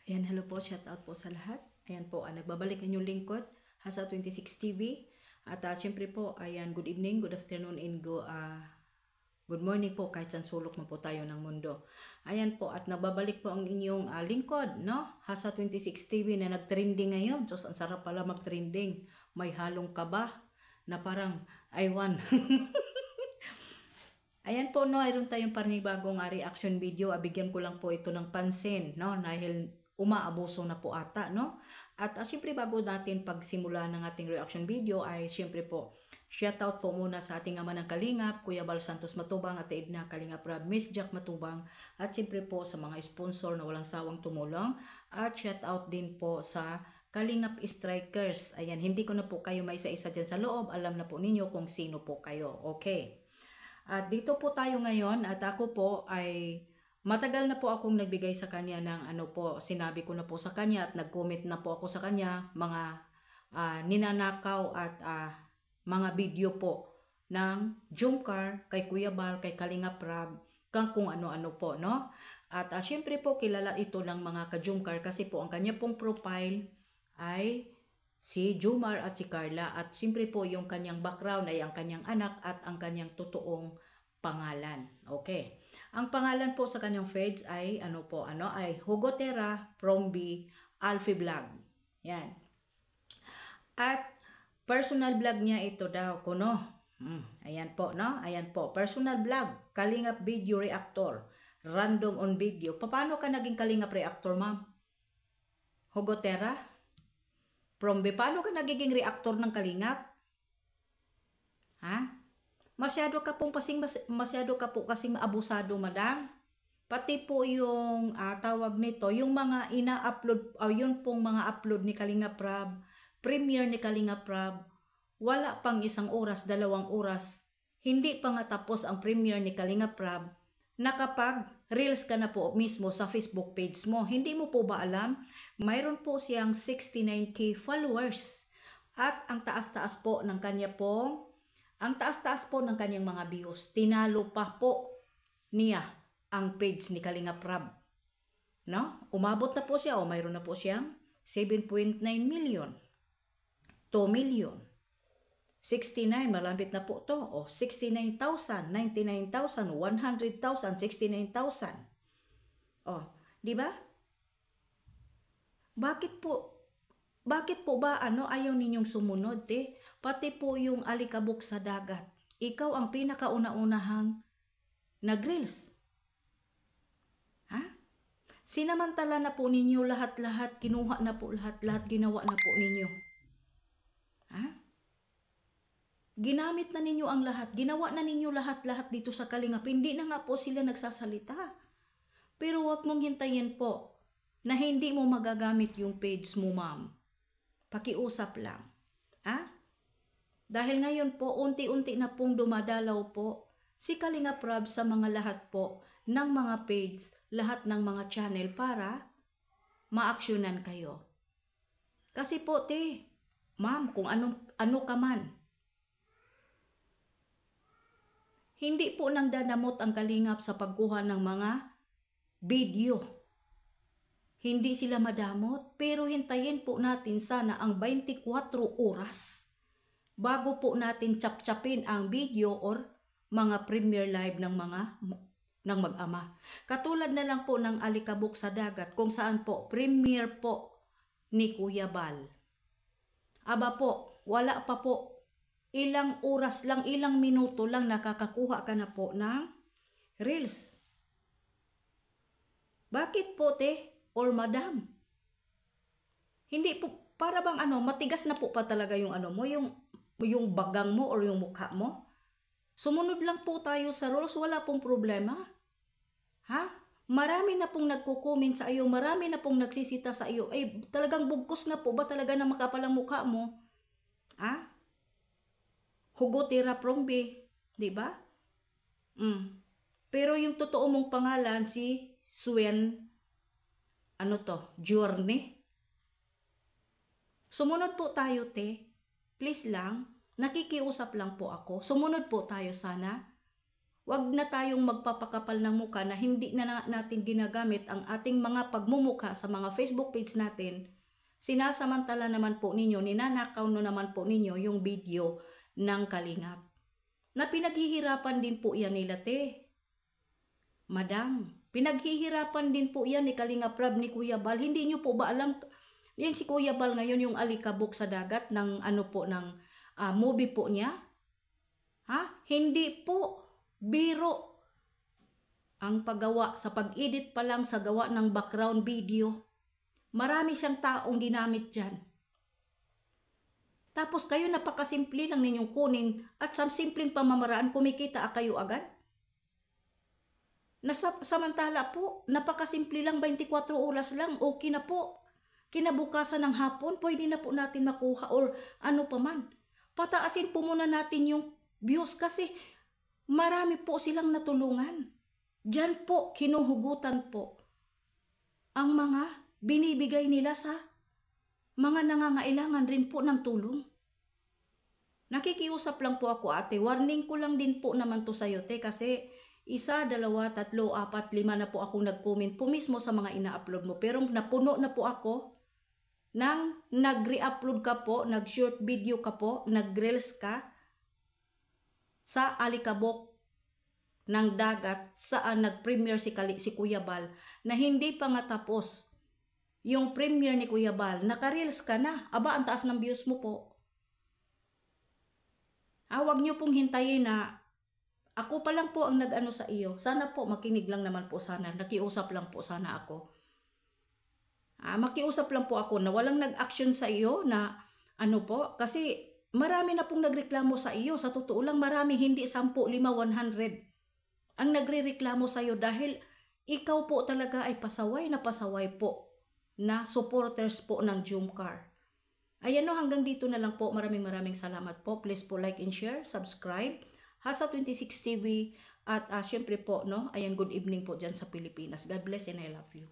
Ayan, hello po, shout out po sa lahat. Ayan po, nagbabalik ang inyong lingkod, Hasa 26 TV. At syempre po, ayan, good evening, good afternoon, and good morning po kahit saan sulok man po tayo ng mundo. Ayan po, at nagbabalik po ang inyong lingkod, no? Hasa 26 TV na nagtrending ngayon. So, ang sarap pala magtrending. May halong kaba na parang, I won. Ayan po, no, mayroon tayong panibagong reaction video. Bigyan ko lang po ito ng pansin, no, dahil umaabuso na po ata, no. At syempre bago natin pagsimula ng ating reaction video ay syempre po, shoutout po muna sa ating ama ng Kalingap, Kuya Bal Santos Matubang at Edna Kalingap Rab, Miss Jack Matubang, at syempre po sa mga sponsor na walang sawang tumulong, at shoutout din po sa Kalingap Strikers. Ayan, hindi ko na po kayo may isa-isa dyan sa loob, alam na po ninyo kung sino po kayo. Okay. At dito po tayo ngayon at ako po ay matagal na po akong nagbigay sa kanya ng sinabi ko na po sa kanya at nag-comment na po ako sa kanya mga ninanakaw at mga video po ng Jumcar kay Kuya Bal, kay Kalingap Rab, kung ano-ano po, no? At syempre po kilala ito ng mga ka-Jumcar kasi po ang kanya pong profile ay si Jumar at si Carla, at siyempre po yung kanyang background ay ang kanyang anak at ang kanyang totoong pangalan. Okay. Ang pangalan po sa kanyang page ay ay Hugotera Prombi Alfie Vlog. Yan. At personal vlog niya ito daw kuno. Ayan po, no? Ayan po, personal vlog, Kalingap Video Reactor, random on video. Paano ka naging Kalingap Reactor, ma'am? Hugotera Prombe, paano ka nagiging reactor ng Kalingap? Ha? Masyado ka po kasing maabusado, madam. Pati po yung tawag nito, yung mga ina-upload, yun pong mga upload ni Kalingap Rab, premiere ni Kalingap Rab, wala pang 1 oras, 2 oras, hindi pa nga tapos ang premiere ni Kalingap Rab, nakapag-reels ka na po mismo sa Facebook page mo. Hindi mo po ba alam? Mayroon po siyang 69K followers. At ang taas-taas po ng kanyang mga views. Tinalo pa po niya ang page ni Kalingap Rab. No? Umabot na po siya, mayroon na po siyang 7.9 million. 2 million. 69, malapit na po to. 69,000, 99,000, 100,000, 69,000. Di ba? Bakit po ba ayaw ninyong sumunod, Pati po yung alikabok sa dagat. Ikaw ang pinakauna-unahang nag-reels. Ha? Sinamantala na po ninyo lahat-lahat, kinuha na po lahat-lahat, ginawa na po ninyo. Ha? Ginamit na ninyo ang lahat, ginawa na ninyo lahat-lahat dito sa Kalingap. Hindi na nga po sila nagsasalita. Pero wag mong hintayin po na hindi mo magagamit yung page mo, ma'am. Pakiusap lang. Dahil ngayon po, unti-unti na pong dumadalaw po si Kalingap Rab sa mga lahat po ng mga page, lahat ng mga channel para ma-actionan kayo. Kasi po, ma'am, kung ano ka man, hindi po nang dadamot ang Kalingap sa pagkuha ng mga video. Hindi sila madamot, pero hintayin po natin sana ang 24 oras bago po natin chap-chapin ang video or mga premiere live ng mag-ama. Katulad na lang po ng alikabok sa dagat kung saan po premiere po ni Kuya Bal. Aba po, wala pa po. Ilang oras lang, ilang minuto lang nakakakuha ka na po ng reels. Bakit po, or madam? Hindi po, para bang matigas na po pa talaga yung mo, yung bagang mo or yung mukha mo? Sumunod lang po tayo sa rules, wala pong problema. Ha? Marami na pong nagko-comment sa iyo, marami na pong nagsisita sa iyo. Talagang bugkos nga po ba talaga na makapalang mukha mo? Ha? Hugotera Prombe, di ba? Pero yung totoo mong pangalan si Suen Journey. Sumunod po tayo, Please lang, nakikiusap lang po ako. Sumunod po tayo sana. Wag na tayong magpapakapal ng mukha na hindi na natin ginagamit ang ating mga pagmumukha sa mga Facebook page natin. Sinasamantala naman po ninyo, ninanakaw no naman po ninyo yung video ng Kalingap. Na pinaghihirapan din po yan nila te. Madam, pinaghihirapan din po yan ni Kalingap Rab, ni Kuya Bal. Hindi nyo po ba alam, yan si Kuya Bal ngayon yung alikabok sa dagat ng ng movie po niya? Ha? Hindi po. Biro. Ang paggawa sa pag-edit pa lang sa gawa ng background video. Marami siyang taong ginamit dyan. Tapos kayo napakasimple lang ninyong kunin at sa simpleng pamamaraan kumikita kayo agad. Samantala po, napakasimple lang 24 oras lang, okay na po. Kinabukasan ng hapon, pwede na po natin makuha or ano pa man. Pataasin po muna natin yung views kasi marami po silang natulungan. Diyan po, kinuhugutan po ang mga binibigay nila sa mga nangangailangan rin po ng tulong. Nakikiusap lang po ako ate, warning ko lang din po naman to sa'yo te kasi 1, 2, 3, 4, 5 na po akong nag-comment po mismo sa mga ina-upload mo. Pero napuno na po ako nang nag-re-upload ka po, nag-short video ka po, nag-reels ka sa alikabok ng dagat saan nag-premiere si Kuya Bal na hindi pa nga tapos yung premiere ni Kuya Bal, naka-reels ka na. Aba, ang taas ng views mo po. Huwag nyo pong hintayin na ako pa lang po ang nag-ano sa iyo. Sana po makinig lang naman po sana. Nakiusap lang po sana ako. Makiusap lang po ako na walang nag-action sa iyo na ano po. Kasi marami na pong nagreklamo sa iyo. Sa totoo lang marami, hindi 10, 5, 100 ang nagre-reklamo sa iyo dahil ikaw po talaga ay pasaway na pasaway po na supporters po ng Jumcar. Ayan no, hanggang dito na lang po. Maraming salamat po. Please po like and share, subscribe. Hasa26 TV at syempre po no, ayan, good evening po dyan sa Pilipinas. God bless and I love you.